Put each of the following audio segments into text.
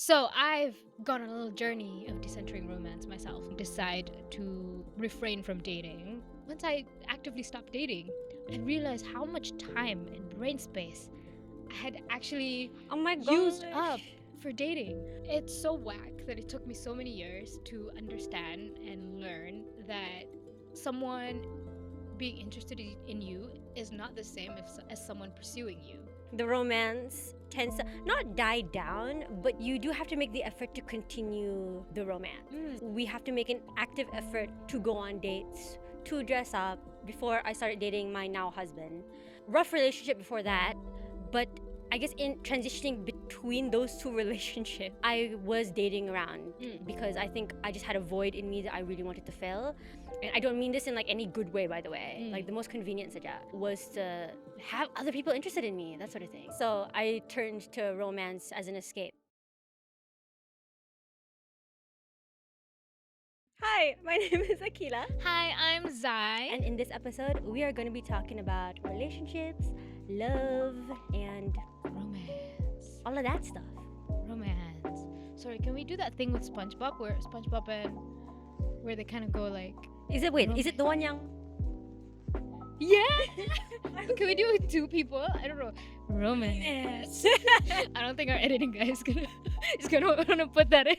So I've gone on a little journey of decentering romance myself. Decide to refrain from dating. Once I actively stopped dating, I realized how much time and brain space I had actually Oh my used gosh. up for dating. It's so whack that it took me so many years to understand and learn that someone being interested in you is not the same as someone pursuing you. The romance tends to not die down, but you do have to make the effort to continue the romance. We have to make an active effort to go on dates, to dress up. Before I started dating my now husband, rough relationship before that, but I guess in transitioning between those two relationships, I was dating around because I think I just had a void in me that I really wanted to fill. And I don't mean this in like any good way, by the way. Like the most convenient saja was to have other people interested in me, that sort of thing. So I turned to romance as an escape. Hi, my name is Akila. Hi, I'm Zai. And in this episode, we are going to be talking about relationships, love, and romance. all of that stuff. Romance. Sorry, can we do that thing with SpongeBob where SpongeBob and where they kind of go like... Is it the one yang? Yeah! Can we do it with two people? I don't know. Romance. I don't think our editing guy is gonna wanna put that in.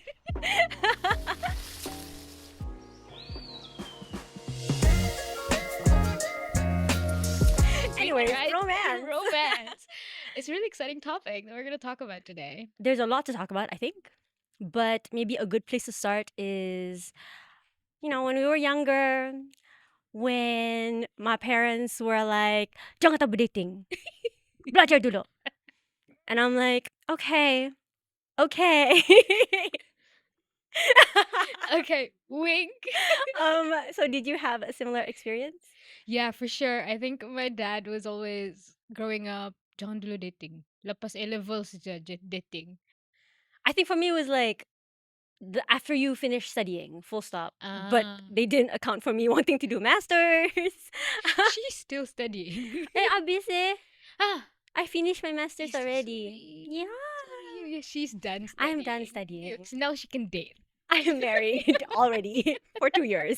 Anyways, Right? romance. Romance. It's a really exciting topic that we're gonna talk about today. There's a lot to talk about, I think. But maybe a good place to start is, when we were younger, when my parents were like, jangan tayo dating. Belajar dulu. And I'm like, okay. Okay, wink. So did you have a similar experience? Yeah, for sure. I think my dad was always growing up, jangan dulu dating. Lepas A-level saja dating. I think for me it was like after you finish studying, full stop. But they didn't account for me wanting to do masters. She's still studying. Eh, obviously. Ah, I finished my masters so already. sweet. Yeah. She's done studying. I'm done studying. So now she can date. I am married already for 2 years.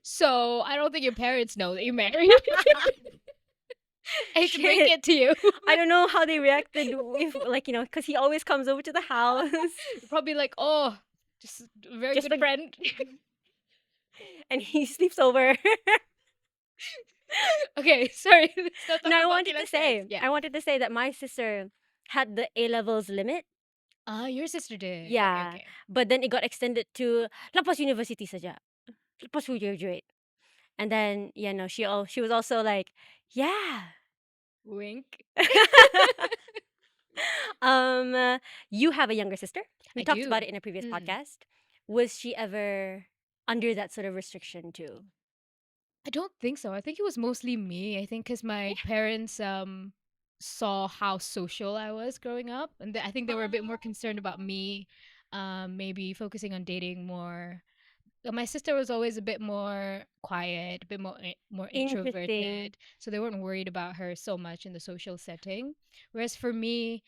So I don't think your parents know that you're married. I hate to break Shit. it to you. I don't know how they reacted if, because he always comes over to the house. Probably like, oh, just a very Just good like- friend. And he sleeps over. Okay, sorry. No, I wanted to say that my sister had the A-levels limit. Your sister did. Yeah. Okay. But then it got extended to Lapas University saja. Lapas we graduate. And then, she was also like, yeah. Wink. You have a younger sister. We I talked do. about it in a previous podcast. Was she ever under that sort of restriction too? I don't think so. I think it was mostly me. I think because my parents saw how social I was growing up, and I think they were a bit more concerned about me, maybe focusing on dating more. My sister was always a bit more quiet, a bit more introverted, so they weren't worried about her so much in the social setting. Whereas for me,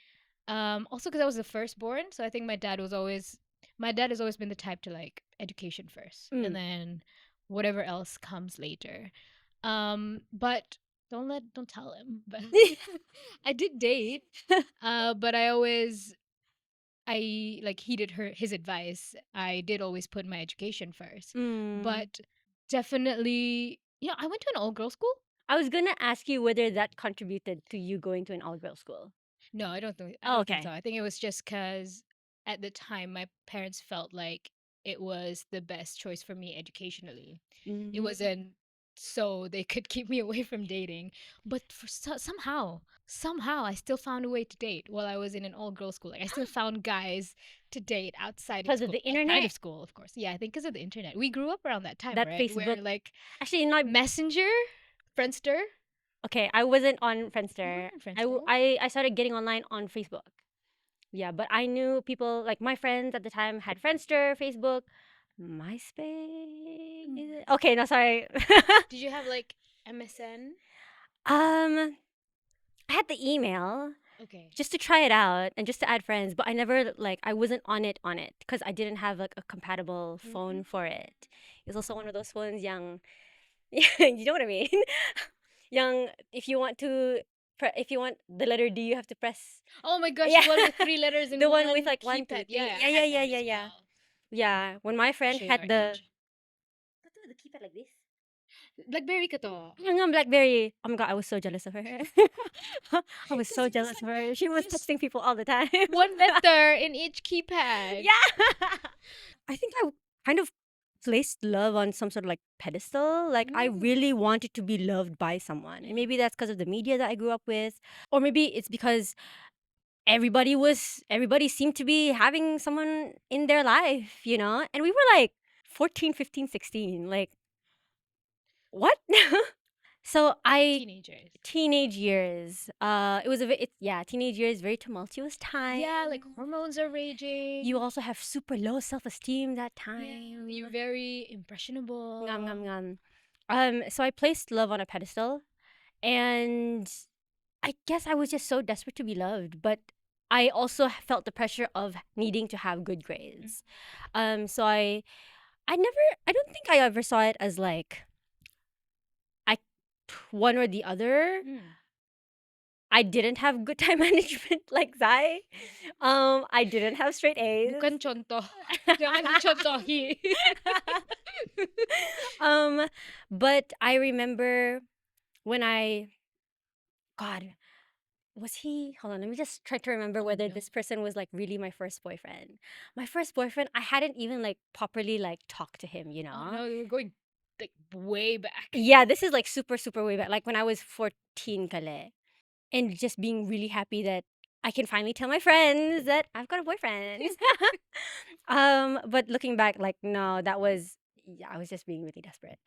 also because I was the firstborn, so I think my dad has always been the type to like education first, and then whatever else comes later. But don't tell him. But I did date, but I like heeded his advice. I did always put my education first. But definitely, I went to an all-girls school. I was gonna ask you whether that contributed to you going to an all-girls school. No, I don't think. Oh, think okay. so. I think it was just because at the time my parents felt like it was the best choice for me educationally. It wasn't so they could keep me away from dating, but for somehow I still found a way to date while I was in an all-girls school. Like I still found guys to date outside of Because school. of the internet? Outside of school, of course. Yeah, I think because of the internet. We grew up around that time, That right? Where Facebook- like Actually, not. Messenger, Friendster. Okay, I wasn't on Friendster. You weren't on Friendster? I started getting online on Facebook. Yeah, but I knew people, like my friends at the time had Friendster, Facebook, MySpace. Okay, no, sorry. Did you have like MSN? I had the email, Okay. just to try it out and just to add friends. But I never like I wasn't on it because I didn't have like a compatible phone for it. It was also one of those phones, young. You know what I mean? Young. If you want the letter D, you have to press. Oh my gosh, Yeah, the one with 3 letters in the one one with like 1, 2, keypad. 3. Yeah, Yeah, I yeah, had yeah, that yeah, as yeah. well. Yeah, when my To friend show you our had the age. the keypad like this. Blackberry ka to. Yung BlackBerry. Oh my god, I was so jealous of her. I was 'Cause so it was jealous like of her. She was just texting people all the time. one letter in each keypad. Yeah. I think I kind of placed love on some sort of like pedestal. Like I really wanted to be loved by someone. And maybe that's because of the media that I grew up with. Or maybe it's because everybody seemed to be having someone in their life, you know? And we were like 14, 15, 16. Like, what? So I Teenagers. teenage years. It was teenage years, very tumultuous time. Yeah, like hormones are raging. You also have super low self-esteem that Yeah, time. you're very impressionable. Ngam ngam ngam. So I placed love on a pedestal, and I guess I was just so desperate to be loved, but I also felt the pressure of needing to have good grades. So I don't think I ever saw it as like I one or the other. I didn't have good time management like Zai. I didn't have straight A's. Bukan contoh. Jangan dicontohi. But I remember when God, was he? Hold on, let me just try to remember whether no. this person was like really my first boyfriend. My first boyfriend, I hadn't even like properly like talked to him, you know? Oh no, you're going like way back. Yeah, this is like super, super way back. Like when I was 14 kale. And just being really happy that I can finally tell my friends that I've got a boyfriend. But looking back, like no, I was just being really desperate.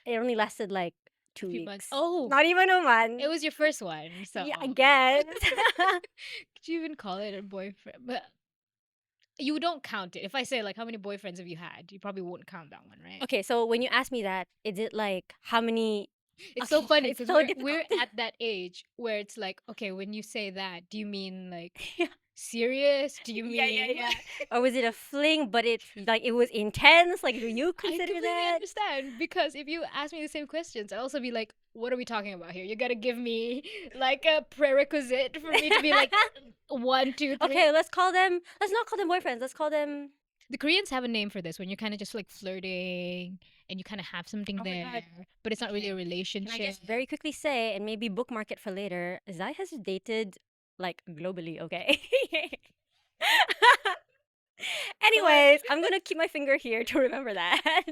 It only lasted like A 2 few weeks. months. Oh, Not even a month. it was your first one, so Yeah, I guess. could you even call it a boyfriend? But you don't count it. If I say like how many boyfriends have you had, you probably won't count that one, right? Okay, so when you ask me that, is it like how many? It's so Okay, funny it's because so we're difficult. at that age where it's like, okay, when you say that, do you mean like Yeah. serious? Do you Yeah, mean yeah. Or was it a fling, but it was intense? Like, do you I consider completely that? understand because if you ask me the same questions, I'd also be like, what are we talking about here? You gotta give me like a prerequisite for me to be like 1, 2, 3. Okay, let's not call them boyfriends. Let's call them. The Koreans have a name for this when you're kind of just like flirting and you kind of have something Oh my there, God. but it's not really a Can I relationship. just very quickly say, and maybe bookmark it for later, Zai has dated like globally, okay? Anyways, I'm gonna keep my finger here to remember that. Our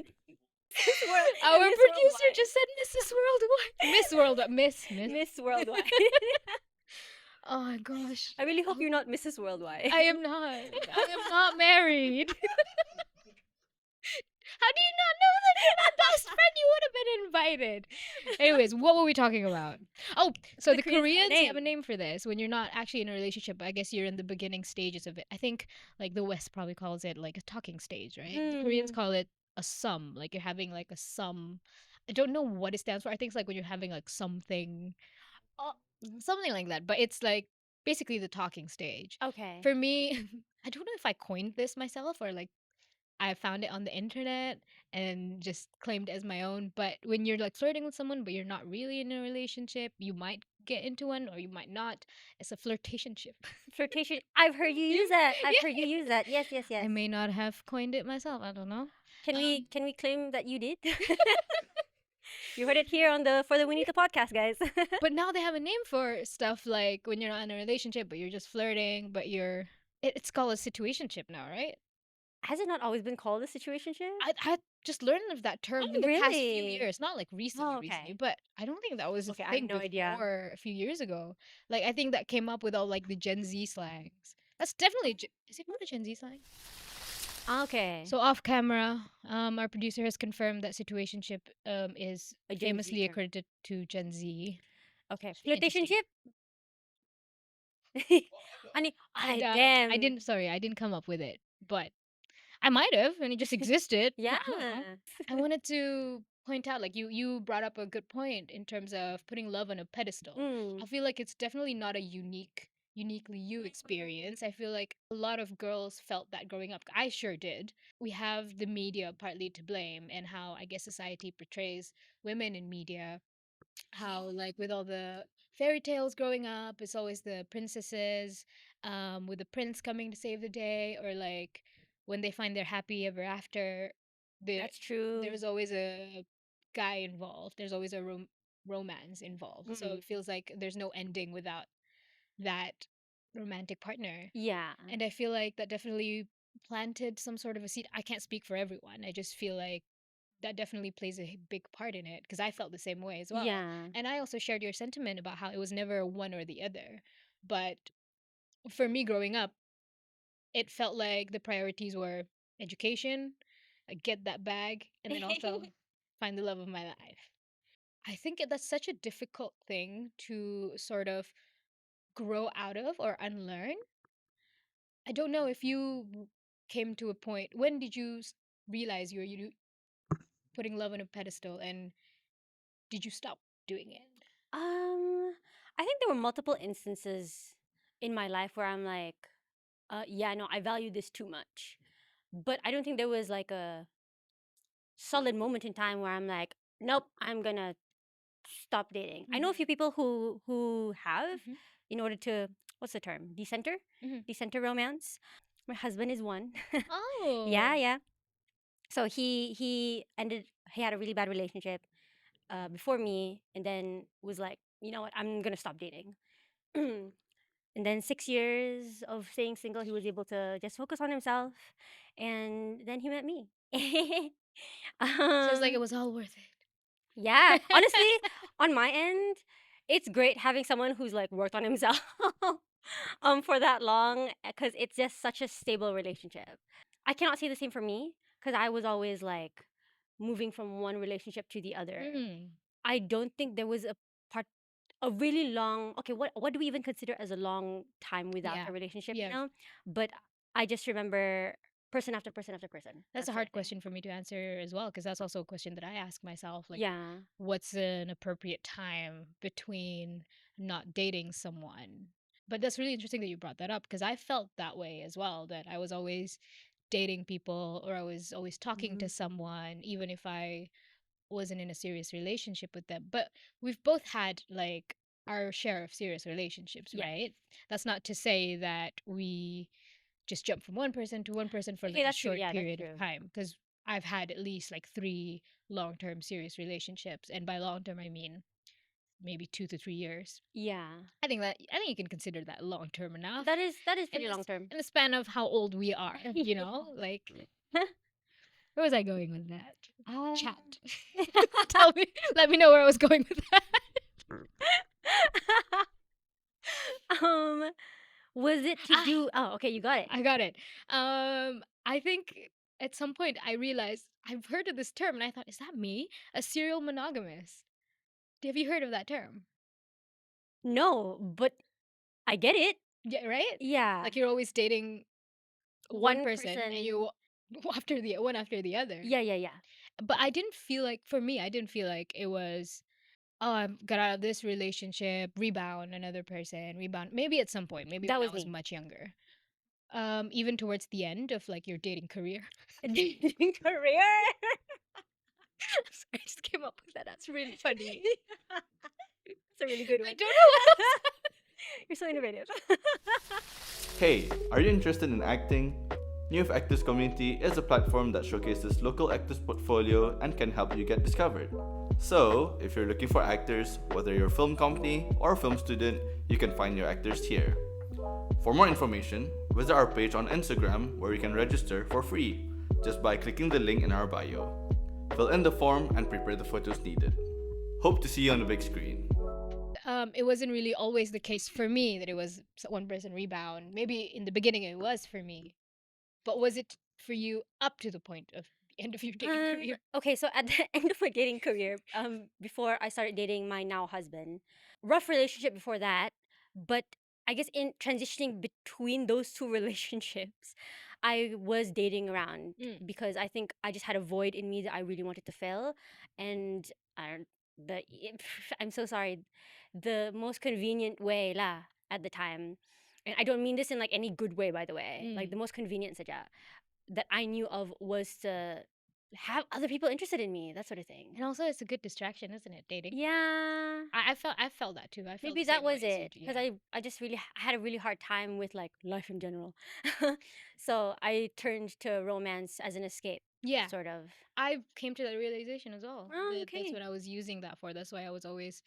Miss producer Worldwide. just said Mrs. Worldwide. Miss Worldwide. Miss. Miss Worldwide. Oh my gosh. I really hope you're not Mrs. Worldwide. I am not. I am not married. How do you not know that you're my best friend? You would have been invited. Anyways, what were we talking about? Oh, so the Koreans have a name for this when you're not actually in a relationship, but I guess you're in the beginning stages of it. I think like the West probably calls it like a talking stage, right? The Koreans call it a sum, like you're having like a sum. I don't know what it stands for. I think it's like when you're having like something, something like that. But it's like basically the talking stage. Okay. For me, I don't know if I coined this myself or like I found it on the internet and just claimed it as my own. But when you're like flirting with someone, but you're not really in a relationship, you might get into one or you might not. It's a flirtationship. Flirtation. I've heard you use that. I've Yeah. heard you use that. Yes, yes, I yes. may not have coined it myself. I don't know. Can we claim that you did? You heard it here on the For the Wanita podcast, guys. But now they have a name for stuff like when you're not in a relationship, but you're just flirting, but it's called a situationship now, right? Has it not always been called a situationship? I just learned of that term Oh, in the past few really? years, not like recently, Oh, okay. recently, but I don't think that was a Okay, I have thing no idea. before a few years ago. Like I think that came up with all like the Gen Z slangs. That's definitely is it not a Gen Z slang? Okay. So off camera, our producer has confirmed that situationship is A Gen Z famously term. accredited to Gen Z. Okay. Interesting. Flirtationship? Damn. I didn't come up with it, but I might have, and it just existed. Yeah. I don't know. I wanted to point out, like you brought up a good point in terms of putting love on a pedestal. I feel like it's definitely not a unique uniquely you experience. I feel like a lot of girls felt that growing up. I sure did. We have the media partly to blame, and how I guess society portrays women in media, how like with all the fairy tales growing up, it's always the princesses, with the prince coming to save the day, or like when they find their happy ever after, the That's true. there's always a guy involved, there's always a romance involved, so Mm. it feels like there's no ending without that romantic partner. Yeah. And I feel like that definitely planted some sort of a seed. I can't speak for everyone, I just feel like that definitely plays a big part in it, because I felt the same way as well. Yeah. And I also shared your sentiment about how it was never one or the other. But for me growing up, it felt like the priorities were education, get that bag, and then also find the love of my life. I think that's such a difficult thing to sort of grow out of or unlearn. I don't know if you came to a point. When did you realize you putting love on a pedestal, and did you stop doing it? I think there were multiple instances in my life where I'm like, yeah, no, I value this too much. But I don't think there was like a solid moment in time where I'm like, nope, I'm gonna stop dating. I know a few people who have, Mhm. in order to, what's the term? Decenter? Mhm. Decenter romance. My husband is one. Oh. Yeah, yeah. So he had a really bad relationship before me, and then was like, you know what, I'm gonna stop dating. And then 6 years of staying single, he was able to just focus on himself, and then he met me. So it's like it um, was all worth yeah, honestly, it. on my end, it's great having someone who's like worked on himself for that long, because it's just such a stable relationship. I cannot say the same for me, because I was always like moving from one relationship to the other. Mm. I don't think there was part a really long, okay, what do we even consider as a long time without Yeah. a relationship, you Yeah. know? But I just remember person after person after person, That's that a sort of hard thing. question for me to answer as well, because that's also a question that I ask myself. Like, Yeah. what's an appropriate time between not dating someone? But that's really interesting that you brought that up, because I felt that way as well, that I was always dating people, or I was always talking Hmm. to someone, even if I wasn't in a serious relationship with them. But we've both had like our share of serious relationships, Yes. right? That's not to say that we just jump from one person to one person for Okay, like a that's true. short Yeah, that's period of true. time, because I've had at least like three long-term serious relationships, and by long-term I mean maybe 2 to 3 years. Yeah. I think you can consider that long-term enough. That is in pretty long this term. in the span of how old we are, like, where was I going with that? Um, Chat. Tell me, let me know where I was going with that. um, was it to Ah, do? Oh, okay, you got it. I got it. I think at some point I realized I've heard of this term, and I thought, is that me? A serial monogamous. Have you heard of that term? No, but I get it. Yeah, right? Yeah, Like you're always dating one one person, and person. you after the one after the other. Yeah, yeah, yeah. But I didn't feel like, for me, I didn't feel like it was, oh, I got out of this relationship, rebound, another person, rebound. Maybe at some point, maybe That when I was was me. much younger. Even towards the end of like your dating career. Dating career. I just came up with that. That's really funny. That's a really good I one. don't know what else. You're so innovative. Hey, are you interested in acting? New of Actors Community is a platform that showcases local actors' portfolio and can help you get discovered. So, if you're looking for actors, whether you're a film company or a film student, you can find your actors here. For more information, visit our page on Instagram where you can register for free just by clicking the link in our bio. Fill in the form and prepare the photos needed. Hope to see you on the big screen. It wasn't really always the case for me that it was one person rebound. Maybe in the beginning it was for me, but was it for you up to the point of the end of your dating career? Okay, so at the end of my dating career, before I started dating my now husband, rough relationship before that, but I guess in transitioning between those two relationships, I was dating around Mm. because I think I just had a void in me that I really wanted to fill, and I don't, the I'm so sorry, the most convenient way lah at the time. and I don't mean this in like any good way, by the way. Like the most convenient saja that I knew of was to have other people interested in me, that sort of thing. And also, it's a good distraction, isn't it? Dating. Yeah. I felt that too. I felt Maybe the that same way was as you it do, because yeah. I just really I had a really hard time with like life in general. So I turned to romance as an escape, Yeah. sort of. I came to that realization as well. Oh, That's okay. what I was using that for. That's why I was always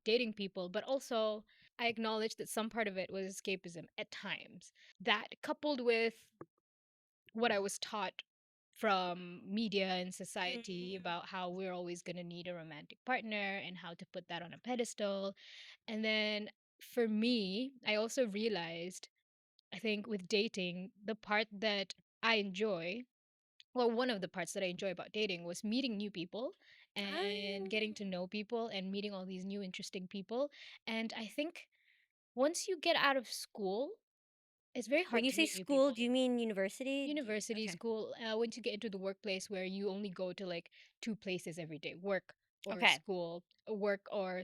dating people. But also, I acknowledged that some part of it was escapism at times. That coupled with what I was taught from media and society about how we're always going to need a romantic partner and how to put that on a pedestal. And then for me, I also realized, I think with dating, the part that I enjoy, well, one of the parts that I enjoy about dating was meeting new people and getting to know people and meeting all these new interesting people. And I think once you get out of school, it's very When hard you to say meet new school, people. do you mean university? University, Okay. school, once you get into the workplace where you only go to like two places every day, work or Okay. school, work or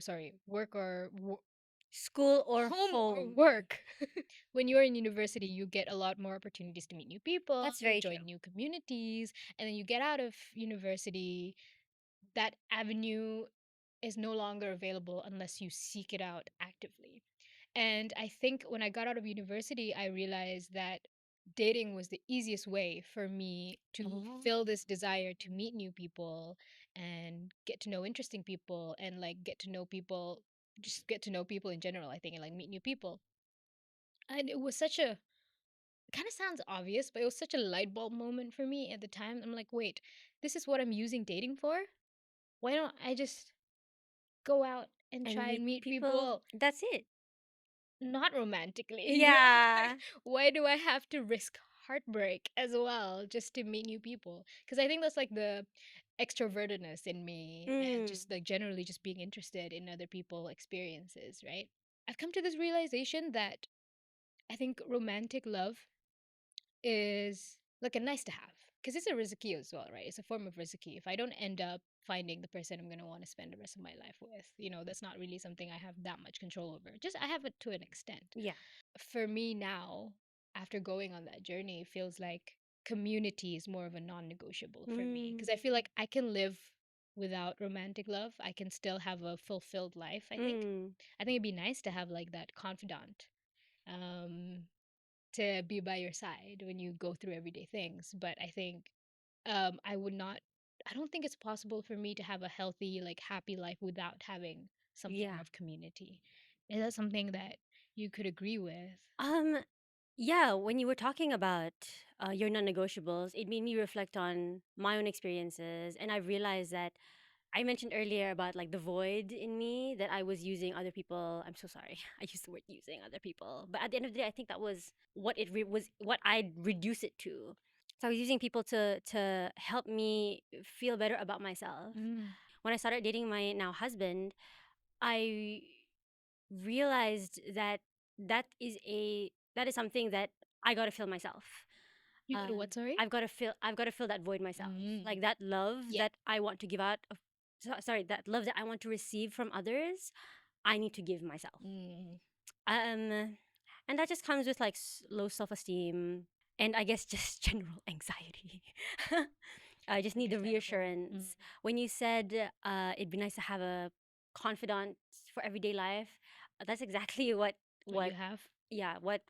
School or home or home. work. When you're in university, you get a lot more opportunities to meet new people, That's very true. join new communities, and then you get out of university, that avenue is no longer available unless you seek it out actively. And I think when I got out of university, I realized that dating was the easiest way for me to Oh. fill this desire to meet new people and get to know interesting people and like get to know people, just get to know people in general, I think, and like meet new people. And it was such a, kind of sounds obvious, but it was such a light bulb moment for me at the time. I'm like, wait, this is what I'm using dating for? Why don't I just go out and And try meet and meet people. people That's it. not romantically? Yeah. Why do I have to risk heartbreak as well just to meet new people? Because I think that's like the extrovertedness in me and Mm. just like generally just being interested in other people experiences, right? I've come to this realization that I think romantic love is like a nice to have because it's a riziki as well, right? It's a form of riziki. If I don't end up finding the person I'm going to want to spend the rest of my life with, that's not really something I have that much control over. Just I have it to an extent. Yeah. For me now, after going on that journey, it feels like community is more of a non-negotiable for me because I feel like I can live without romantic love. I can still have a fulfilled life, I think. Mm. I think it'd be nice to have like that confidant. Um to be by your side when you go through everyday things. But I think I would not. I don't think it's possible for me to have a healthy, like happy life without having some form Yeah. of community. Is that something that you could agree with? Um, yeah, when you were talking about your non-negotiables, it made me reflect on my own experiences, and I realized that I mentioned earlier about like the void in me that I was using other people. I'm so sorry, I used the word using other people, but at the end of the day, I think that was what was what I'd reduce it to. So I was using people to help me feel better about myself. Mm. When I started dating my now husband, I realized that that is something that I got to feel myself. You go to what? Sorry. I've got to fill that void myself. Mm. Like that love Yeah. that I want to give out sorry, that love that I want to receive from others, I need to give myself. Mm. Um and that just comes with like low self-esteem and I guess just general anxiety. I just need the Understandable. reassurance. When you said it'd be nice to have a confidant for everyday life, that's exactly What you what have? yeah what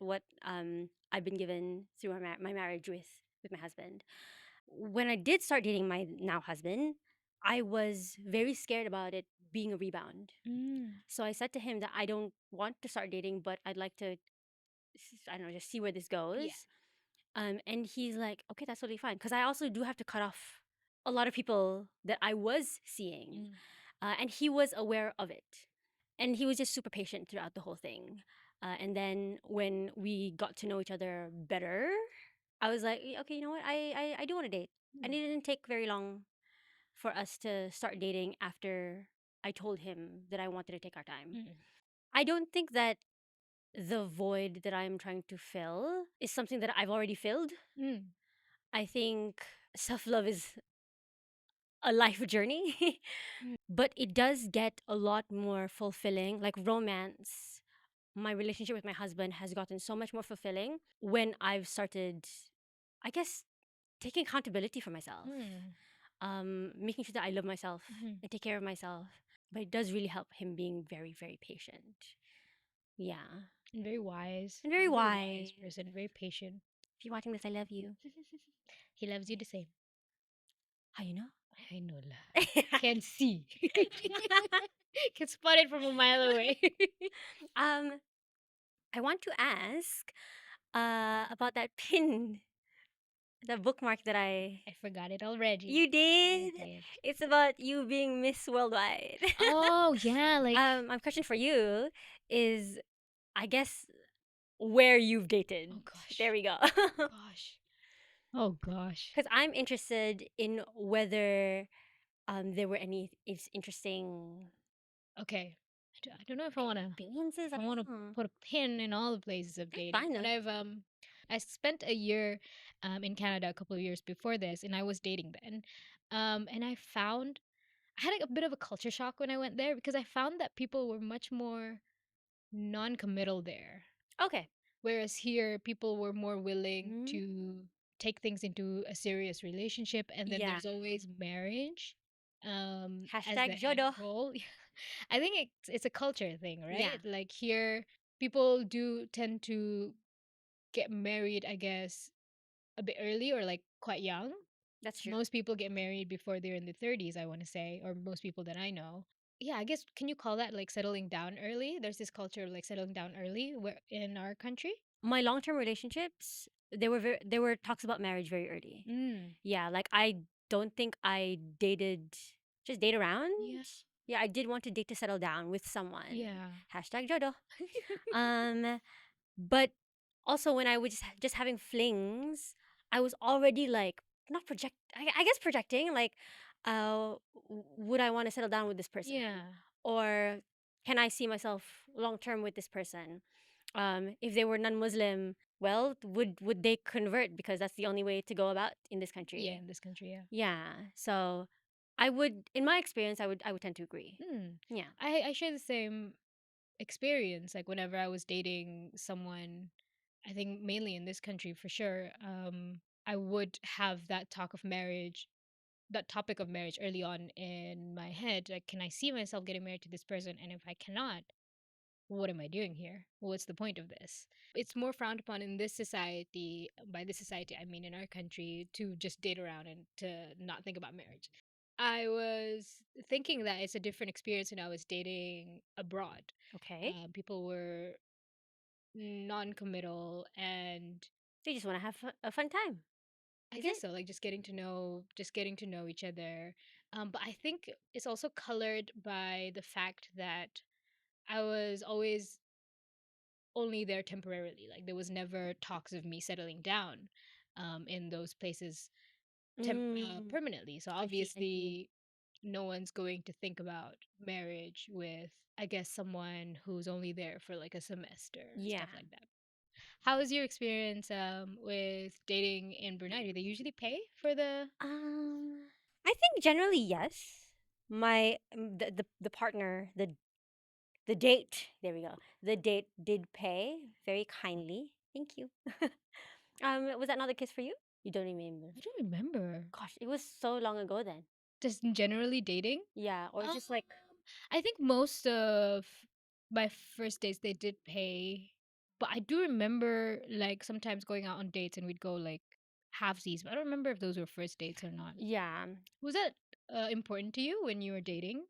I've been given through my marriage with my husband. When I did start dating my now husband, I was very scared about it being a rebound. Mm. So I said to him that I don't want to start dating, but I'd like to I don't know, just see where this goes. Yeah. And he's like, okay, that's totally fine. Because I also do have to cut off a lot of people that I was seeing. Mm. And he was aware of it. And he was just super patient throughout the whole thing. And then when we got to know each other better, I was like, okay, you know what? I do want to date. And Mm. it didn't take very long for us to start dating after I told him that I wanted to take our time. Mm. I don't think that the void that I'm trying to fill is something that I've already filled. Mm. I think self love is a life journey, Mm. but it does get a lot more fulfilling. Like romance my relationship with my husband has gotten so much more fulfilling when I've started, I guess, taking accountability for myself, making sure that I love myself and take care of myself. But it does really help him being very, very patient. Yeah. And very wise. And very He's a very wise wise. person, very patient. If you're watching this, I love you. He loves you the same. How you know? I know lah. Can see. Can spot it from a mile away. um, I want to ask about that pin, the bookmark that I. I forgot it already. You did? I did. It's about you being Miss Worldwide. Oh yeah, like My question for you is, I guess, where you've dated. oh gosh. There we go. Gosh. Oh gosh. Because I'm interested in whether there were any interesting Okay. I don't know if I want to experiences. I want to put a pin in all the places of dating. Fine, But though. I spent a year in Canada a couple of years before this, and I was dating then. And I had like a bit of a culture shock when I went there because I found that people were much more non-committal there. Okay. Whereas here, people were more willing Mm. to take things into a serious relationship, and then Yeah. there's always marriage as Hashtag the jodoh. end goal. I think it's a culture thing, right? Yeah. Like here, people do tend to get married, I guess, a bit early or like quite young. That's true. Most people get married before they're in their 30s, I want to say, or most people that I know. Yeah, I guess can you call that like settling down early? There's this culture of like settling down early where in our country. My long-term relationships, there were talks about marriage very early. Mm. Yeah, like I don't think I dated just date around. Yeah. Yeah, I did want to date to settle down with someone. Yeah. Hashtag jodoh. But also when I was just having flings, I was already like not project. I guess projecting like, would I want to settle down with this person? Yeah. Or can I see myself long term with this person? If they were non-Muslim, well, would they convert because that's the only way to go about in this country? Yeah, in this country, yeah. Yeah. So, I would, in my experience, I would tend to agree. Yeah. I share the same experience. Like whenever I was dating someone, I think mainly in this country for sure, I would have that that topic of marriage early on in my head. Like, can I see myself getting married to this person? And if I cannot, what am I doing here? What's the point of this? It's more frowned upon in this society. By this society, I mean in our country, to just date around and to not think about marriage. I was thinking that it's a different experience when I was dating abroad. Okay. People were non-committal, and They just want to have a fun time. I Is guess it? so, like just getting to know each other. But I think it's also colored by the fact that I was always only there temporarily. Like there was never talks of me settling down in those places permanently. So I see. I see. obviously, no one's going to think about marriage with, I guess, someone who's only there for like a semester or Yeah. stuff like that. How was your experience with dating in Brunei? Do they usually pay for the? I think generally yes. My the partner the date, there we go. The date did pay very kindly. Thank you. Was that not the case for you? You don't remember? I don't remember. Gosh, it was so long ago then. Just generally dating. Yeah, or just like I think most of my first dates they did pay, but I do remember like sometimes going out on dates and we'd go like halvesies. But I don't remember if those were first dates or not. yeah, Was that important to you when you were dating?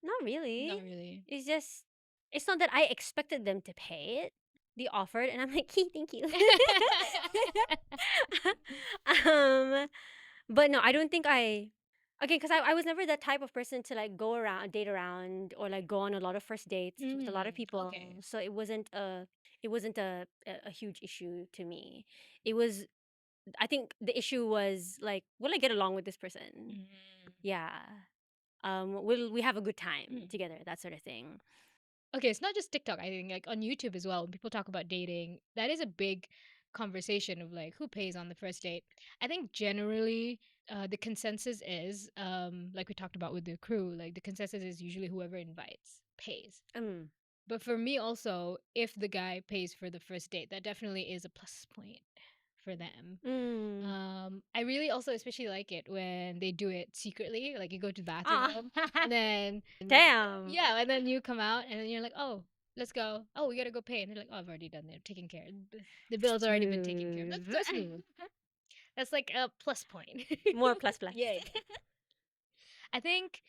not really. Not really. It's just it's not that I expected them to pay it. They offered, and I'm like, hey, thank you. um, but no, I don't think I. Okay, because I was never that type of person to like go around, date around, or like go on a lot of first dates with a lot of people. Okay. So it wasn't a huge issue to me. It was, I think the issue was like, will I get along with this person? Yeah. Will we have a good time together? That sort of thing. Okay, it's not just TikTok. I think like on YouTube as well. When people talk about dating, that is a big conversation of like who pays on the first date. I think generally the consensus is like we talked about with the crew, like the consensus is usually whoever invites pays. But for me also, if the guy pays for the first date, that definitely is a plus point for them. I really also especially like it when they do it secretly. Like you go to the bathroom and then Damn. yeah, and then you come out and then you're like, oh, let's go. Oh, we gotta go pay. And they're like, oh, I've already done it, taken care. The bill's already been taken care of. That's like a plus point. More plus plus. Yeah. I think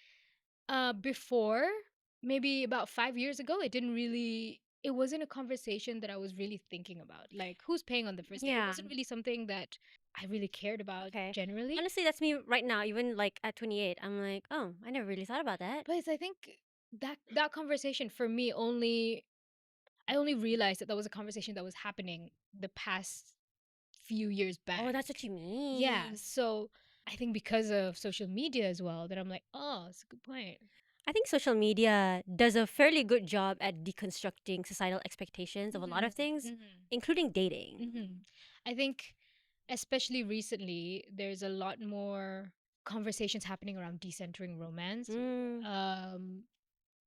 before, maybe about 5 years ago, it wasn't a conversation that I was really thinking about. Like, who's paying on the first date? It Yeah. wasn't really something that I really cared about generally. Honestly, that's me right now. Even like at 28, I'm like, oh, I never really thought about that. But I think that conversation for me I only realized that was a conversation that was happening the past few years back. Oh, that's what you mean. Yeah. So I think because of social media as well, that I'm like, oh, that's a good point. I think social media does a fairly good job at deconstructing societal expectations of a lot of things, including dating. I think, especially recently, there's a lot more conversations happening around decentering romance,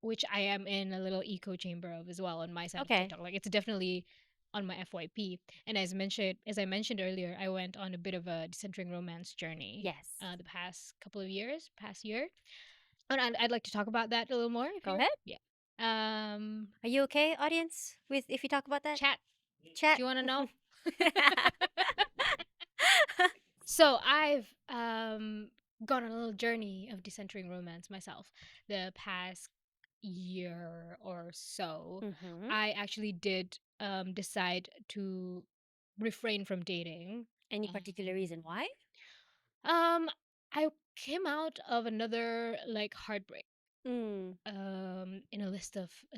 which I am in a little echo chamber of as well on my side of TikTok. Like it's definitely on my FYP. And as I mentioned earlier, I went on a bit of a decentering romance journey. Yes. The past year. And I'd like to talk about that a little more. Go ahead. Yeah. Are you okay, audience, with if you talk about that? Chat. Chat. Do you want to know? So I've gone on a little journey of decentering romance myself the past year or so. I actually did decide to refrain from dating. Any particular reason why? I came out of another like heartbreak. In a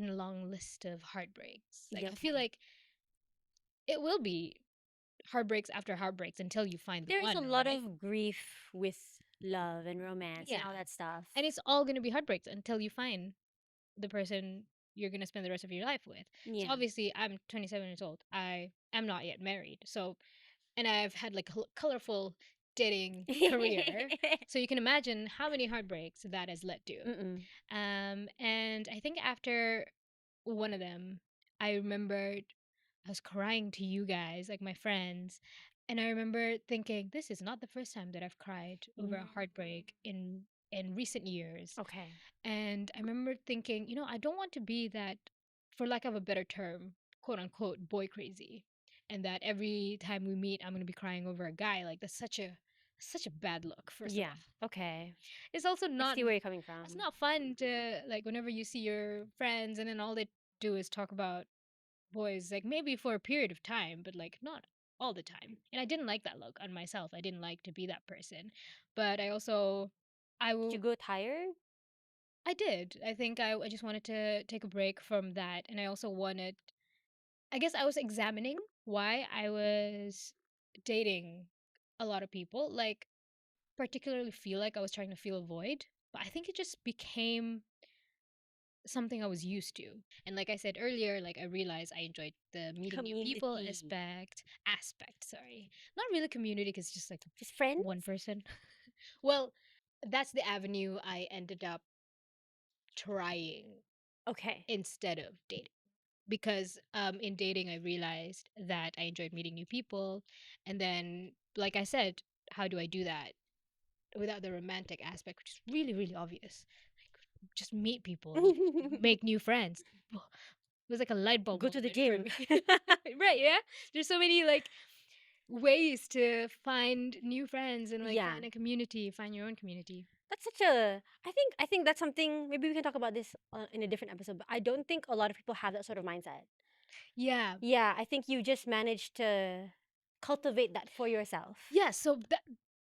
long list of heartbreaks. Like I feel like it will be heartbreaks after heartbreaks until you find the one. There's a lot of grief with love and romance and all that stuff. And it's all going to be heartbreaks until you find the person you're going to spend the rest of your life with. Yeah. So obviously, I'm 27 years old. I am not yet married. So, and I've had like a colorful dating career. So you can imagine how many heartbreaks that has led to. And I think after one of them, I remembered I was crying to you guys, like my friends. And I remember thinking, this is not the first time that I've cried over a heartbreak in recent years. Okay. And I remember thinking, I don't want to be that, for lack of a better term, quote unquote, boy crazy. And that every time we meet, I'm going to be crying over a guy. Like, that's such a bad look, first of all. Okay. It's also not... I see where you're coming from. It's not fun to, like, whenever you see your friends and then all they do is talk about boys, like, maybe for a period of time, but, like, not all the time. And I didn't like that look on myself. I didn't like to be that person. But I also... Did you go tired? I did. I think I just wanted to take a break from that. And I also wanted... I guess I was examining why I was dating a lot of people. Like, particularly feel like I was trying to fill a void. But I think it just became something I was used to. And like I said earlier, like I realized I enjoyed the meeting new people aspect. Sorry. Not really community, because it's just like just friends? One person. Well, that's the avenue I ended up trying. Okay. Instead of dating. Because in dating I realized that I enjoyed meeting new people. And then, like I said, how do I do that without the romantic aspect, which is really, really obvious? Just meet people, make new friends. It was like a light bulb. Go to the gym. Right, yeah? There's so many like ways to find new friends and like find a community, find your own community. That's such a... I think that's something... Maybe we can talk about this in a different episode, but I don't think a lot of people have that sort of mindset. Yeah. Yeah, I think you just managed to cultivate that for yourself. Yeah, so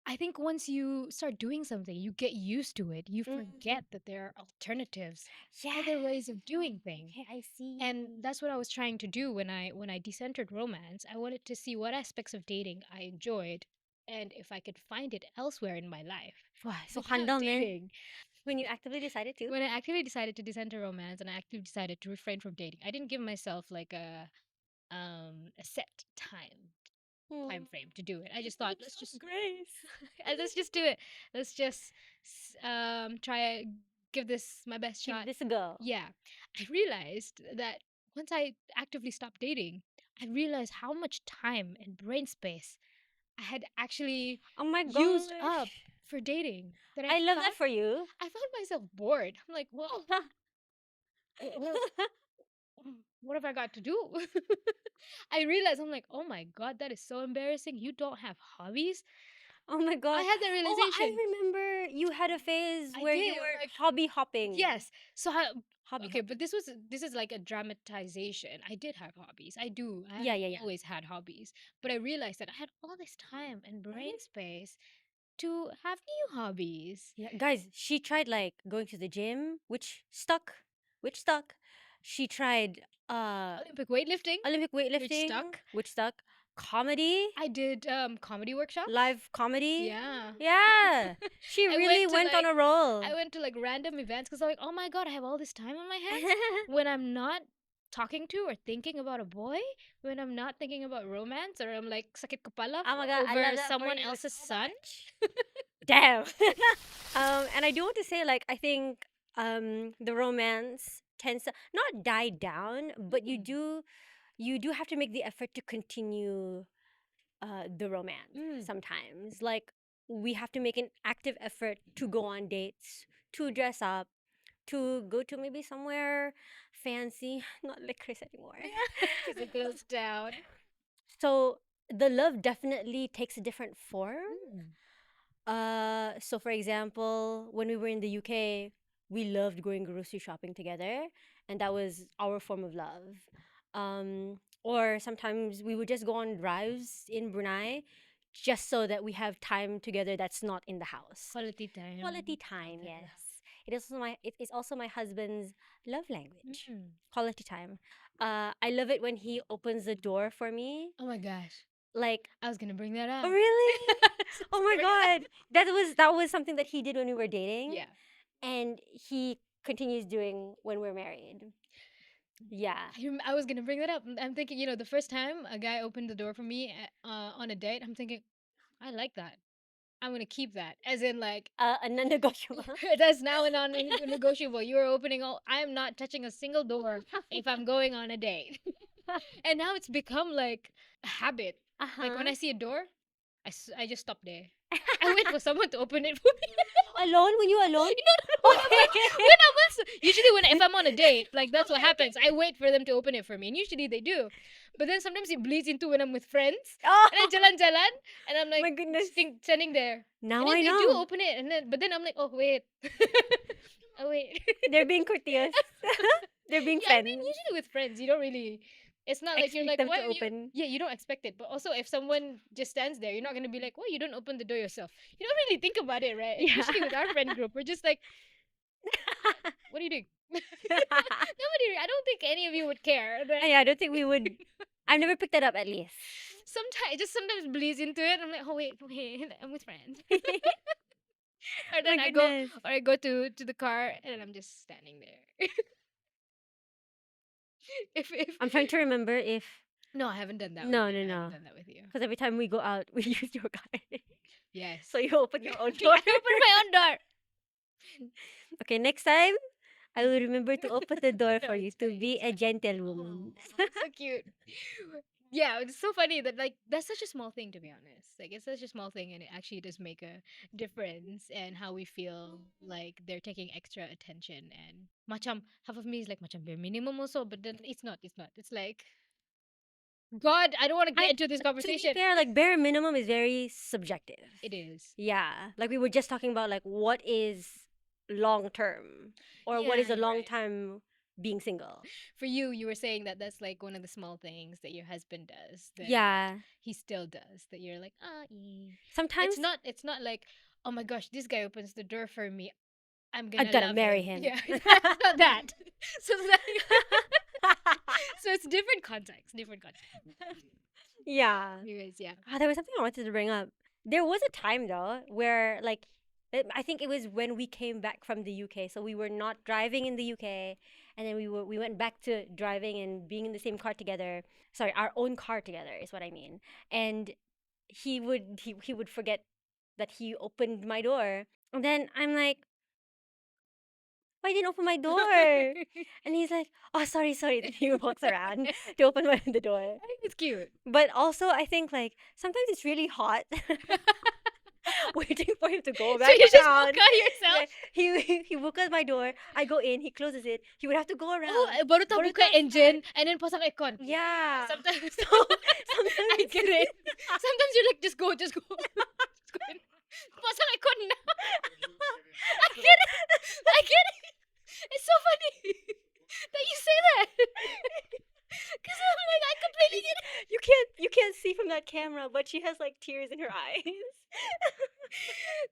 I think once you start doing something, you get used to it. You forget that there are alternatives, other ways of doing things. Okay, I see. And that's what I was trying to do when I decentered romance. I wanted to see what aspects of dating I enjoyed, and if I could find it elsewhere in my life. Wow, so handle, man. When you actively decided to? When I actively decided to decenter romance and I actively decided to refrain from dating, I didn't give myself like a set time frame to do it. I just thought, let's just grace. let's just do it. Let's just try give this my best Give shot. this a go. Yeah. I realized that once I actively stopped dating, I realized how much time and brain space I had actually Oh my used up gosh. for dating. That I love that for you. I found myself bored. I'm like, well, what have I got to do? I realized I'm like, oh my god, that is so embarrassing. You don't have hobbies. Oh my I god. had that Oh, I realization. remember you had a phase I where you did. were Like, hobby hopping. yes. So Hobby okay, hopping. but this is like a dramatization. I did have hobbies. I do. I have Yeah. always had hobbies. But I realized that I had all this time and brain Mhm. space to have new hobbies. Yeah, guys, she tried like going to the gym, which stuck. Which stuck. She tried Olympic weightlifting, Olympic which weightlifting, stuck. which stuck. Comedy, I did comedy workshops. live comedy. Yeah. Yeah. She I really went to went on like a roll. I went to like random events because I'm like, oh my god, I have all this time on my hands when I'm not talking to or thinking about a boy, when I'm not thinking about romance, or I'm like sakit kapala Oh my god, I over love that for someone you else's so son. much. Damn. And I do want to say, like, I think the romance tends to not die down, but you do have to make the effort to continue the romance Mm. sometimes. Like, we have to make an active effort to go on dates, to dress up, to go to maybe somewhere fancy, not licorice anymore. Because it goes down. So the love definitely takes a different form. Mm. So for example, when we were in the UK, we loved going grocery shopping together, and that was our form of love. Or sometimes we would just go on drives in Brunei, just so that we have time together that's not in the house. Quality time. Quality time, Love that, yes. It is also my husband's love language. love. Mm. Quality time. I love it when he opens the door for me. Oh my gosh. Like, I was gonna bring that up. oh really? So Oh my sorry. god. That was something that he did when we were dating. Yeah. And he continues doing when we're married. Yeah. I was gonna bring that up. I'm thinking, the first time a guy opened the door for me on a date, I'm thinking, I like that. I'm gonna keep that. As in, like, A non-negotiable. that's now a non-negotiable. You are opening all. I'm not touching a single door if I'm going on a date. And now it's become like a habit. Like when Uh-huh. I see a door, I just stop there. I wait for someone to open it for me. Alone? When you alone? When I'm usually when if I'm on a date, like that's what happens. I wait for them to open it for me, and usually they do. But then sometimes it bleeds into when I'm with friends, Oh and I jalan-jalan, and I'm like my goodness. standing there, Now and then I they do know. open it, and then but then I'm like, oh wait, oh wait. They're being courteous. They're being Yeah, I friends. mean usually with friends, you don't really. It's not like you're Expect like, them why to have you? open. Yeah, you don't expect it. But also, if someone just stands there, you're not gonna be like, why you don't open the door yourself? You don't really think about it, right? And Yeah. usually with our friend group, we're just like, what are you doing? Nobody. I don't think any of you would care. That Yeah, I don't think we would. I've never picked that up at least. sometimes it just sometimes bleeds into it. I'm like, oh wait, I'm with friends. Or My then goodness. I go to the car, and then I'm just standing there. if I'm trying to remember if. no, I haven't done that with No, you. no, I no. haven't done that with you. Because every time we go out, we use your car. Yes. So you open your own I door. open my own door. Okay, next time, I will remember to open the door No, for you it's to fine, be it's a fine. gentlewoman. Aw, so cute. Yeah, it's so funny that like that's such a small thing to be honest. Like it's such a small thing and it actually does make a difference and how we feel like they're taking extra attention and macam half of me is like macam bare minimum also, but then it's not. It's like God, I don't want to get into this To be conversation. fair, like bare minimum is very subjective. It is. Yeah, like we were just talking about like what is long term or what Yeah, is a you're long right. time being single. For you were saying that that's like one of the small things that your husband does that Yeah, he still does that you're like sometimes it's not like oh my gosh this guy opens the door for me I'm I gonna gotta love marry him. him. Yeah, it's not that. So it's so it's different context. Yeah. Anyways, yeah. There was something I wanted to bring up. There was a time though where like I think it was when we came back from the UK. So we were not driving in the UK, and then we went back to driving and being in the same car together. Sorry, our own car together is what I mean. And he would forget that he opened my door, and then I'm like, why didn't you open my door? And he's like, oh, sorry. Then he walks around to open the door. I think it's cute. But also, I think like sometimes it's really hot. Waiting for him to go So back you just down. walk out yourself? Yeah, he opens my door. I go in. He closes it. He would have to go around. Oh, baru tahu buka engine and then pasang aircon. Yeah. Sometimes, Sometimes I get it. Sometimes you're like, just go. Just go in. Pasang aircon now. I get it. It's so funny that you say that. Because I'm like, I completely get it. You can't see from that camera, but she has like tears in her eyes.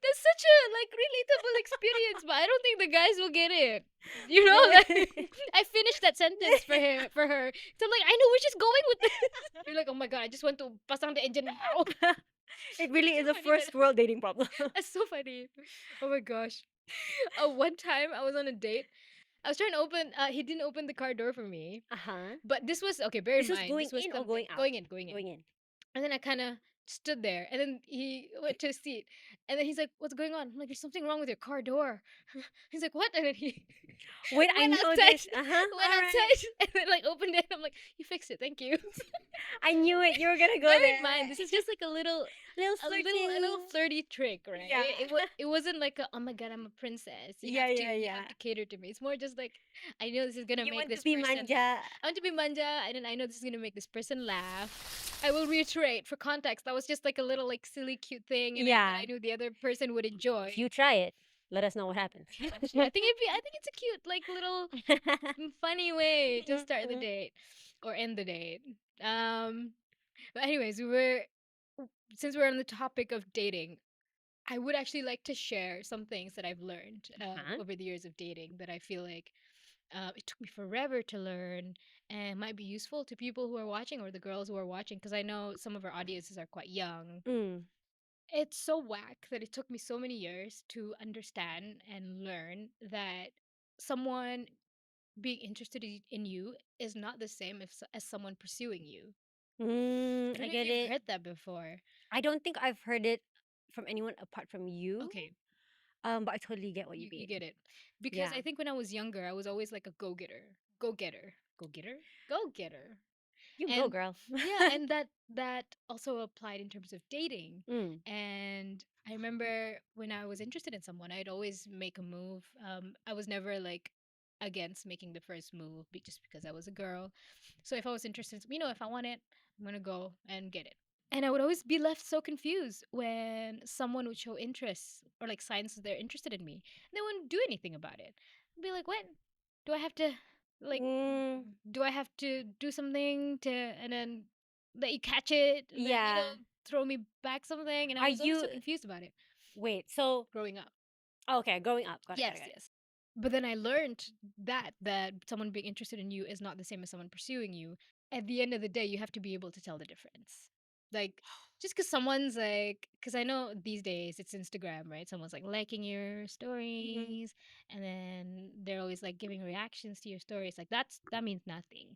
That's such a like relatable experience, but I don't think the guys will get it. You know, like I finished that sentence for her. So I'm like, I know where she's going with this. You're like, oh my god, I just want to pasang the engine now. It really is a first world dating problem. That's so funny. Oh my gosh. One time I was on a date. I was trying to open. He didn't open the car door for me. But this was okay. Bear in This was mind, going this was in or something- going out? Going in. Going in. And then I kind of stood there, and then he went to his seat, and then he's like, "What's going on?" I'm like, "There's something wrong with your car door." He's like, "What?" And then he Wait, I went know outside, this. went Alright. outside, and then like opened it. I'm like, "You fixed it, thank you." I knew it. You were gonna go Bear there. in mind, this is just like a little flirty trick, right? Yeah. It wasn't like a, oh my god, I'm a princess. You Yeah, have to, yeah, you yeah. have to cater to me. It's more just like, I know this is gonna You make want this to be person. manja. I want to be manja, and then I know this is gonna make this person laugh. I will reiterate for context. That was just like a little like silly, cute thing, and Yeah. I knew the other person would enjoy. If you try it, let us know what happens. Actually, I think it's a cute, like little funny way to start the date or end the date. But anyways, since we're on the topic of dating, I would actually like to share some things that I've learned over the years of dating that I feel like it took me forever to learn and might be useful to people who are watching or the girls who are watching, because I know some of our audiences are quite young. It's so whack that it took me so many years to understand and learn that someone being interested in you is not the same as someone pursuing you. I I don't know get if you've it. heard that before. I don't think I've heard it from anyone apart from you. Okay, But I totally get what you you mean. get it. Because Yeah. I think when I was younger, I was always like a go-getter. Go-getter. Go-getter? Go-getter. You go, And- girl. Yeah, and that also applied in terms of dating. Mm. And I remember when I was interested in someone, I'd always make a move. I was never like against making the first move just because I was a girl. So if I was interested, if I want it, I'm gonna go and get it. And I would always be left so confused when someone would show interest or like signs that they're interested in me. They wouldn't do anything about it. I'd be like, what? Do I have to like Mm, do I have to do something to and then let you catch it? And then, Yeah. throw me back something, and I Are was always so you- confused about it wait, so growing up. okay, growing up. Got it. Yes, got it. yes. But then I learned that someone being interested in you is not the same as someone pursuing you. At the end of the day, you have to be able to tell the difference. Like, just because someone's like, because I know these days it's Instagram, right? Someone's like liking your stories, and then they're always like giving reactions to your stories. Like that means nothing.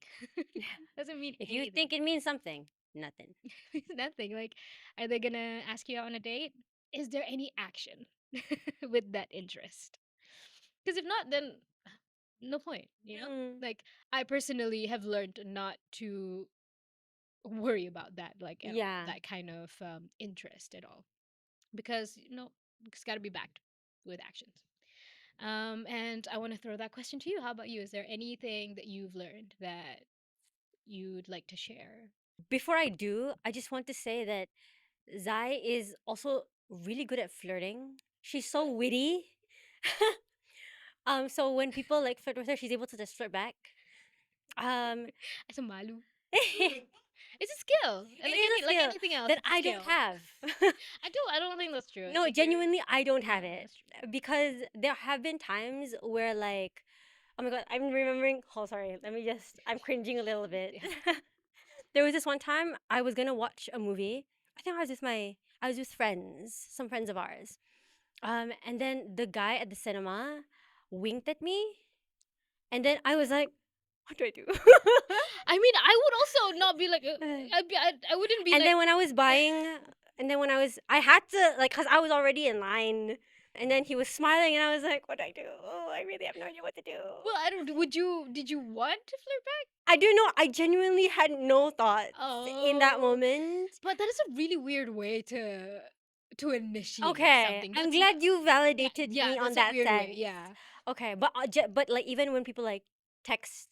Doesn't mean If you anything. think it means something, nothing. Means nothing. Like, are they gonna ask you out on a date? Is there any action with that interest? Because if not, then no point. Mm. Like I personally have learned not to worry about that, like at all, Yeah. that kind of interest at all, because it's got to be backed with actions. And I want to throw that question to you. How about you? Is there anything that you've learned that you'd like to share? Before I do, I just want to say that Zai is also really good at flirting. She's so witty. So when people like flirt with her, she's able to just flirt back. It's a malu. It's a skill. It like is a like skill anything else. that it's a I don't skill. have. I don't think that's true. I No, think you're- genuinely, I don't have Yeah, it that's true. because there have been times where like, oh my god, I'm remembering. Oh, sorry. I'm cringing a little bit. There was this one time I was gonna watch a movie. I think I was with friends, some friends of ours. And then the guy at the cinema winked at me, and then I was like, what do I do? I mean, I would also not be like, I wouldn't be And like, then when I was buying, I had to like, cause I was already in line And then he was smiling, and I was like, "What do I do? Oh, I really have no idea what to do." Well, I don't. Would you? Did you want to flirt back? I don't know. I genuinely had no thoughts in that Oh, moment. but that is a really weird way to initiate Okay, something. I'm That's glad you yeah, validated yeah. me on That's a that weird way. sense. Yeah. Okay, but like even when people like text,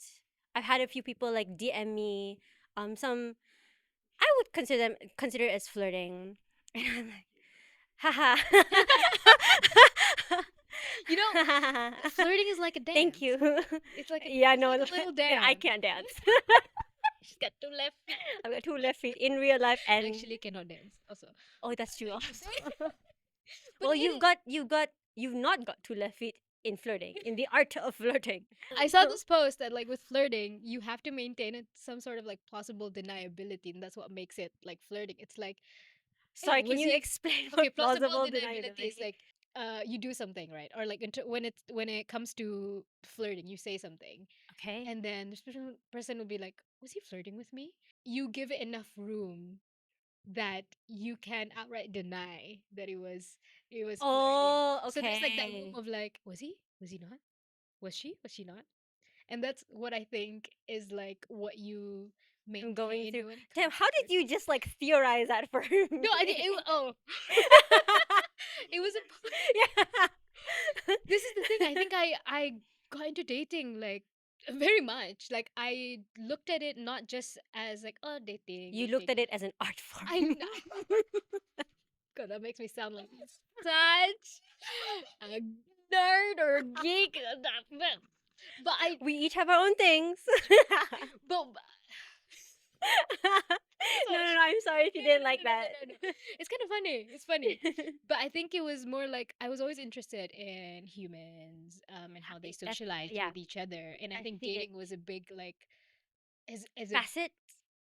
I've had a few people like DM me. Some I would consider it as flirting, and I'm like, haha. You know, flirting is like a dance. Thank you. It's like Yeah, it's no, like a little yeah, I dance. can't dance. She's got two left feet. I've got two left feet in real life, and Actually, cannot dance. Also, oh, that's true. Also. but Well, you've not got two left feet in flirting, in the art of flirting. I saw this post that like with flirting, you have to maintain some sort of like plausible deniability, and that's what makes it like flirting. It's like, hey, Sorry, can was you he explain okay? what Plausible plausible deniability is deniability? like you do something right, or like when it comes to flirting, you say something, Okay. and then this person will be like, was he flirting with me? You give it enough room that you can outright deny that it was flirting. Oh, So there's like that room okay. of like, was he? Was he not? Was she not? And that's what I think is like what you I'm going maintain through. when it Damn, comes how to did you flirting. just like theorize that for me? No, I did. Oh, it was a. Yeah. This is the thing. I think I got into dating like very much. Like I looked at it not just as like oh dating, You looked dating. at it as an art form. I know. God, that makes me sound like such a nerd or a geek. But I We each have our own things. but No, I'm sorry if you didn't like that. no. It's kind of funny. It's funny. But I think it was more like I was always interested in humans and how they That's socialize yeah. with each other. And I I think see it. dating was a big like is a Facet.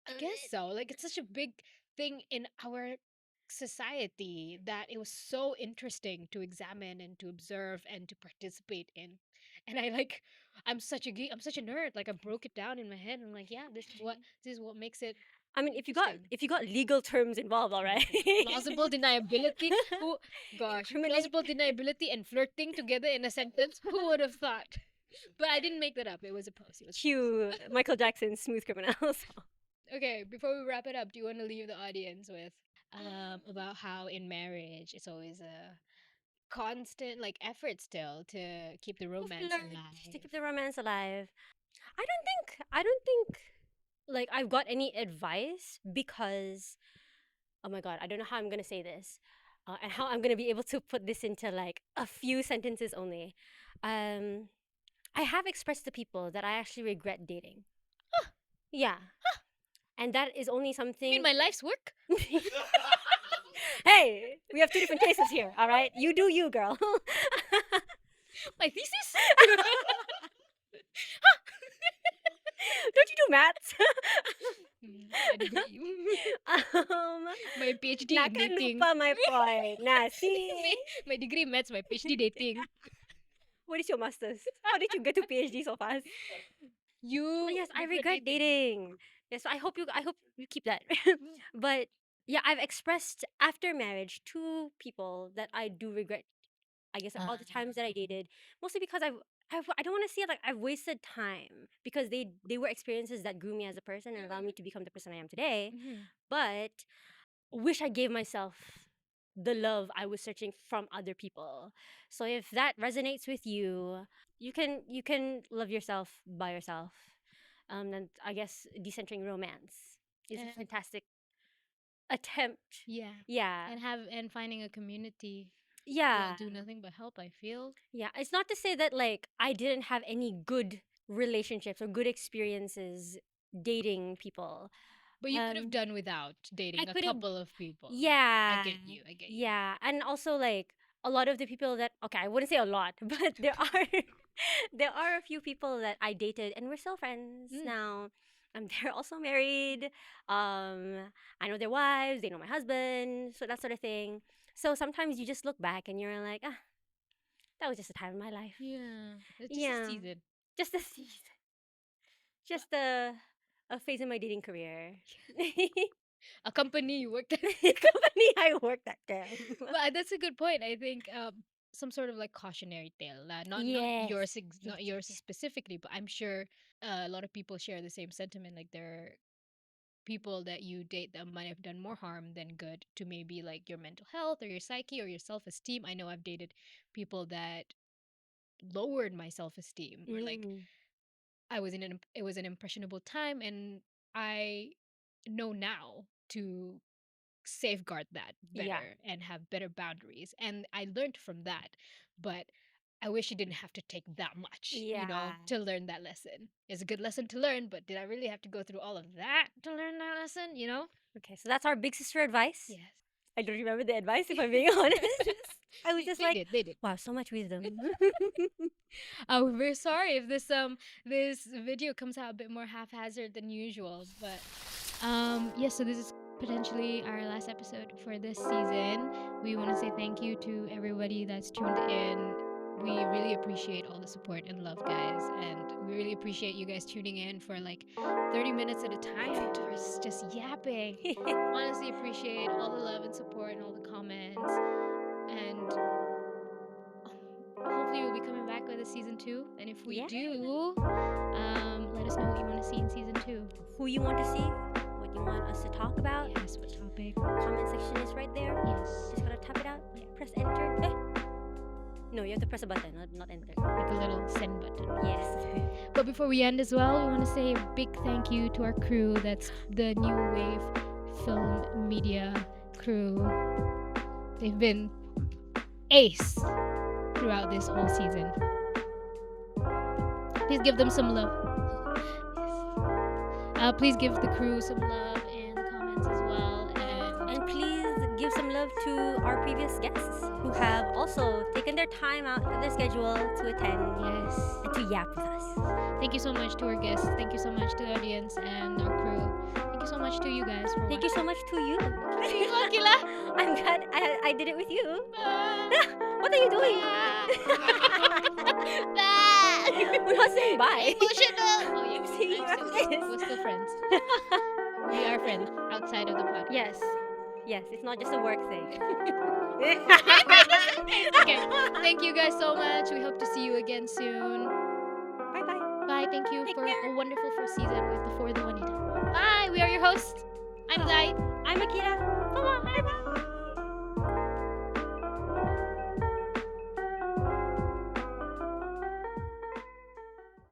I guess so. Like it's such a big thing in our society that it was so interesting to examine and to observe and to participate in. And I like I'm such a geek, I'm such a nerd. Like I broke it down in my head. I'm like, yeah, this is what makes it I mean, interesting. if you got legal terms involved, all right. Plausible deniability. Who gosh, Criminal. plausible deniability and flirting together in a sentence. Who would have thought? But I didn't make that up. It was a post. It was a post. Cue Michael Jackson's Smooth Criminals. Okay, before we wrap it up, do you want to leave the audience with about how in marriage it's always a constant like effort still to keep the romance Flirt to alive? keep the romance alive. I don't think like I've got any advice because oh my god, I don't know how I'm gonna say this, and how I'm gonna be able to put this into like a few sentences only. Um, I have expressed to people that I actually regret dating. Yeah, and that is only You something. mean my life's work? Hey, we have two different cases here. All right, you do you, girl. My thesis? Don't you do maths? My degree. My PhD in dating. Nakalupa my point. Na, see? My degree in maths, my PhD dating. What is your master's? How did you get to PhD so fast? You Oh, yes, I regret dating. dating. Yes, I hope you keep that. But yeah, I've expressed after marriage to people that I do regret. I guess all the times that I dated, mostly because I don't want to say like I've wasted time because they were experiences that grew me as a person and allowed me to become the person I am today. Mhm. But wish I gave myself the love I was searching from other people. So if that resonates with you, you can love yourself by yourself. And I guess Decentering Romance is a And fantastic attempt. yeah. Yeah. And finding a community Yeah. will do nothing but help, I feel. Yeah. It's not to say that like I didn't have any good relationships or good experiences dating people. But you could have Um, done without dating a could have couple of people. I Yeah. get you. I get you. Yeah. And also like a lot of the people that okay, I wouldn't say a lot, but there are there are a few people that I dated and we're still friends Mm. now. They're also married. I know their wives, they know my husband, so that sort of thing. So sometimes you just look back and you're like, ah, that was just a time in my life. Yeah. It's just Yeah. a season. Just a season. Just a phase in my dating career. A company you worked at. Company I worked at them. But that's a good point. I think some sort of like cautionary tale. Not Yes. yours, Yes, not yes, yours yes. specifically, but I'm sure a lot of people share the same sentiment. Like there are people that you date that might have done more harm than good to maybe like your mental health or your psyche or your self-esteem. I know I've dated people that lowered my self-esteem, or like Mm. it was an impressionable time, and I know now to safeguard that Yeah. better and have better boundaries, and I learned from that. But I wish you didn't have to take that much, Yeah. to learn that lesson. It's a good lesson to learn, but did I really have to go through all of that to learn that lesson? Okay, so that's our big sister advice. Yes. I don't remember the advice if I'm being honest. I was just They like, did, they did. wow, so much wisdom. We're very sorry if this video comes out a bit more haphazard than usual, but yes, so this is potentially our last episode for this season. We want to say thank you to everybody that's tuned in. We really appreciate all the support and love, guys, and we really appreciate you guys tuning in for like 30 minutes at a time to us just yapping. Honestly appreciate all the love and support and all the comments, and hopefully we'll be coming back with a season 2, and if we Yeah. do, let us know what you want to see in season 2. Who you want to see, what you want us to talk about. Yes, what topic? Comment section is right there. Yes. Just gotta tap it out. Yeah. Press enter. No, you have to press a button, not enter. Like a little send button. Yes. But before we end as well, we want to say a big thank you to our crew. That's the New Wave Film Media crew. They've been ace throughout this whole season. Please give them some love. Please give the crew some love in the comments as well. And please give some love to our previous guests who have also taken their time out of their schedule to attend Yes. and to yap with us. Thank you so much to our guests. Thank you so much to the audience and our crew. Thank you so much to you guys for Thank you so much to you. watching. I'm glad I did it with you. What are you doing? We're not saying bye. Emotional. Oh, yeah, I'm saying we're still friends. We are friends outside of the podcast. Yes. Yes, it's not just a work thing. Okay. Thank you guys so much. We hope to see you again soon. Bye-bye. Bye. Thank you Take for care. a wonderful first season with the For the Wanita. Bye. We are your hosts. I'm Zai. I'm Akira.